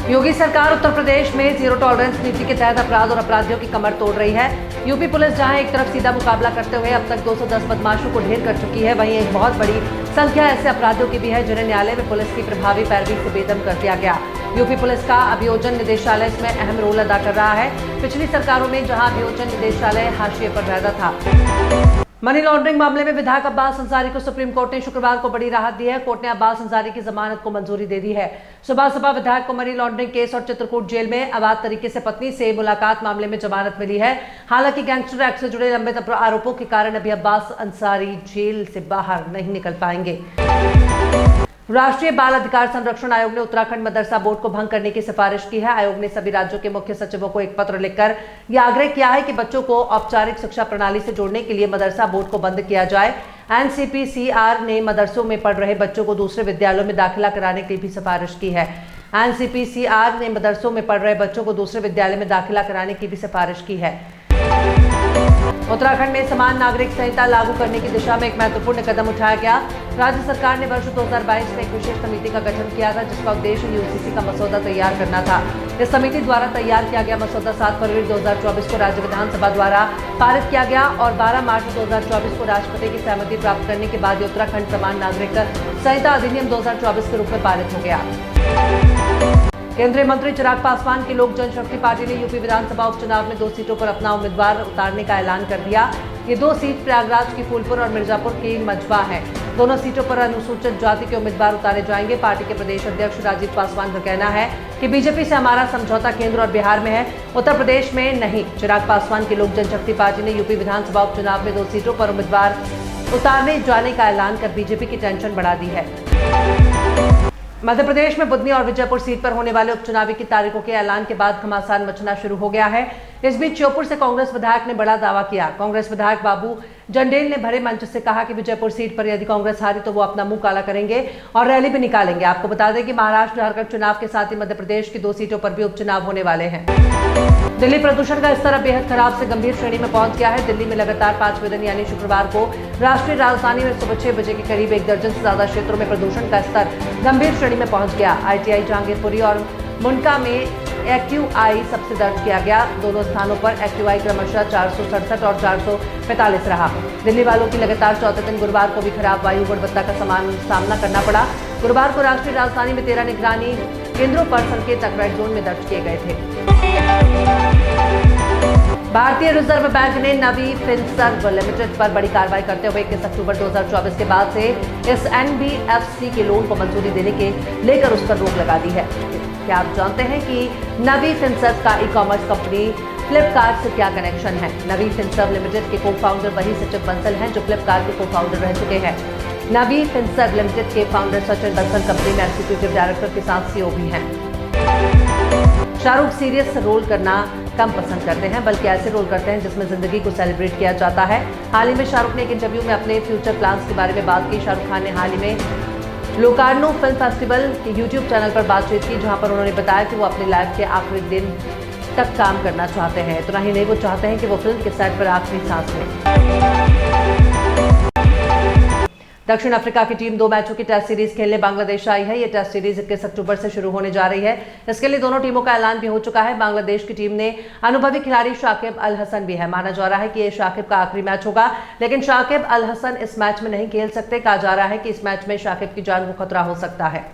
योगी सरकार उत्तर प्रदेश में zero tolerance नीति के तहत अपराध और अपराधियों की कमर तोड़ रही है। यूपी पुलिस जहां एक तरफ सीधा मुकाबला करते हुए अब तक 210 बदमाशों को ढेर कर चुकी है, वहीं एक बहुत बड़ी संख्या ऐसे अपराधियों की भी है जिन्हें न्यायालय में पुलिस की प्रभावी पैरवी से बेदम कर दिया गया। यूपी पुलिस का अभियोजन निदेशालय इसमें अहम रोल अदा कर रहा है। पिछली सरकारों में जहां अभियोजन निदेशालय हाशिए पर रहता था। मनी लॉन्ड्रिंग मामले में विधायक अब्बास अंसारी को सुप्रीम कोर्ट ने शुक्रवार को बड़ी राहत दी है। कोर्ट ने अब्बास अंसारी की जमानत को मंजूरी दे दी है। सुबह विधायक को मनी लॉन्ड्रिंग केस और चित्रकूट जेल में अवैध तरीके से पत्नी से मुलाकात मामले में जमानत मिली है। हालांकि गैंगस्टर एक्ट से जुड़े लंबित आरोपों के कारण अभी अब्बास अंसारी जेल से बाहर नहीं निकल पाएंगे। राष्ट्रीय बाल अधिकार संरक्षण आयोग ने उत्तराखंड मदरसा बोर्ड को भंग करने की सिफारिश की है। आयोग ने सभी राज्यों के मुख्य सचिवों को एक पत्र लिखकर यह आग्रह किया है कि बच्चों को औपचारिक शिक्षा प्रणाली से जोड़ने के लिए मदरसा बोर्ड को बंद किया जाए। एनसीपीसीआर ने मदरसों में पढ़ रहे बच्चों को दूसरे विद्यालयों में दाखिला कराने की भी सिफारिश की है। एनसीपीसीआर ने मदरसों में पढ़ रहे बच्चों को दूसरे विद्यालय में दाखिला कराने की भी सिफारिश की है। उत्तराखंड में समान नागरिक संहिता लागू करने की दिशा में एक महत्वपूर्ण कदम उठाया गया। राज्य सरकार ने वर्ष 2022 में एक विशेष समिति का गठन किया था, जिसका उद्देश्य यूजीसी का मसौदा तैयार करना था। इस समिति द्वारा तैयार किया गया मसौदा 7 फरवरी 2024 को राज्य विधानसभा द्वारा पारित किया गया और 12 मार्च 2024 को राष्ट्रपति की सहमति प्राप्त करने के बाद उत्तराखंड समान नागरिक संहिता अधिनियम 2024 के रूप में पारित हो गया। केंद्रीय मंत्री चिराग पासवान की लोक जनशक्ति पार्टी ने यूपी विधानसभा उपचुनाव में 2 सीटों पर अपना उम्मीदवार उतारने का ऐलान कर दिया। ये 2 सीट प्रयागराज की फूलपुर और मिर्जापुर की मजबा है। दोनों सीटों पर अनुसूचित जाति के उम्मीदवार उतारे जाएंगे। पार्टी के प्रदेश अध्यक्ष राजीव पासवान का कहना है कि बीजेपी से हमारा समझौता केंद्र और बिहार में है, उत्तर प्रदेश में नहीं। चिराग पासवान की लोक जनशक्ति पार्टी ने यूपी विधानसभा उपचुनाव में 2 सीटों पर उम्मीदवार उतारने जाने का ऐलान कर बीजेपी की टेंशन बढ़ा दी है। मध्य प्रदेश में बुधनी और विजयपुर सीट पर होने वाले उपचुनावी की तारीखों के ऐलान के बाद घमासान मचना शुरू हो गया है। इस बीच श्योपुर से कांग्रेस विधायक ने बड़ा दावा किया। कांग्रेस विधायक बाबू जंडेल ने भरे मंच से कहा कि विजयपुर सीट पर यदि कांग्रेस हारी तो वो अपना मुंह काला करेंगे और रैली भी निकालेंगे। आपको बता दें कि महाराष्ट्र झारखंड चुनाव के साथ ही मध्य प्रदेश की 2 सीटों पर भी उपचुनाव होने वाले हैं। दिल्ली प्रदूषण का स्तर अब बेहद खराब से गंभीर श्रेणी में पहुंच गया है। दिल्ली में लगातार 5वें दिन यानी शुक्रवार को राष्ट्रीय राजधानी में सुबह 6 बजे के करीब 1 दर्जन से ज्यादा क्षेत्रों में प्रदूषण का स्तर गंभीर श्रेणी में पहुंच गया। आईटीआई जहांगीरपुरी और मुंडका में एक्यूआई सबसे दर्ज किया गया। दोनों स्थानों पर एक्यूआई क्रमशः 467 और 445 रहा। दिल्ली वालों की लगातार चौथे दिन गुरुवार को भी खराब वायु गुणवत्ता का सामना करना पड़ा। गुरुवार को राष्ट्रीय राजधानी में 13 निगरानी केंद्रों पर संकेतक रेड जोन में दर्ज किए गए थे। भारतीय रिजर्व बैंक ने नवी फिनसर्व लिमिटेड पर बड़ी कार्रवाई करते हुए 21 अक्टूबर 2024 के बाद से इस एनबीएफसी के लोन को मंजूरी देने के लेकर उस पर रोक लगा दी है। क्या आप जानते हैं कि नवी फिनसर्व का ई-कॉमर्स कंपनी फ्लिपकार्ट से क्या कनेक्शन है? नवी फिनसर्व लिमिटेड के को-फाउंडर वही सचिन बंसल हैं जो फ्लिपकार्ट के को-फाउंडर रह चुके हैं। नवी फिनसर्व लिमिटेड के फाउंडर सचिन बंसल कंपनी में एग्जीक्यूटिव डायरेक्टर के साथ सीईओ भी हैं। शाहरुख सीरियस रोल करना कम पसंद करते हैं, बल्कि ऐसे रोल करते हैं जिसमें जिंदगी को सेलिब्रेट किया जाता है। हाल ही में शाहरुख ने एक इंटरव्यू में अपने फ्यूचर प्लान्स के बारे में बात की। शाहरुख खान ने हाल ही में लोकार्नो फिल्म फेस्टिवल के यूट्यूब चैनल पर बातचीत की, जहां पर उन्होंने बताया कि वो अपनी लाइफ के आखिरी दिन तक काम करना चाहते हैं। इतना ही नहीं, वो चाहते हैं कि वो फिल्म के सेट पर आखिरी सांस लें। दक्षिण अफ्रीका की टीम 2 मैचों की टेस्ट सीरीज खेलने बांग्लादेश आई है। ये टेस्ट सीरीज 21 अक्टूबर से शुरू होने जा रही है। इसके लिए दोनों टीमों का ऐलान भी हो चुका है। बांग्लादेश की टीम ने अनुभवी खिलाड़ी शाकिब अल हसन भी है। माना जा रहा है कि ये शाकिब का आखिरी मैच होगा, लेकिन शाकिब अल हसन इस मैच में नहीं खेल सकते। कहा जा रहा है कि इस मैच में शाकिब की जान को खतरा हो सकता है।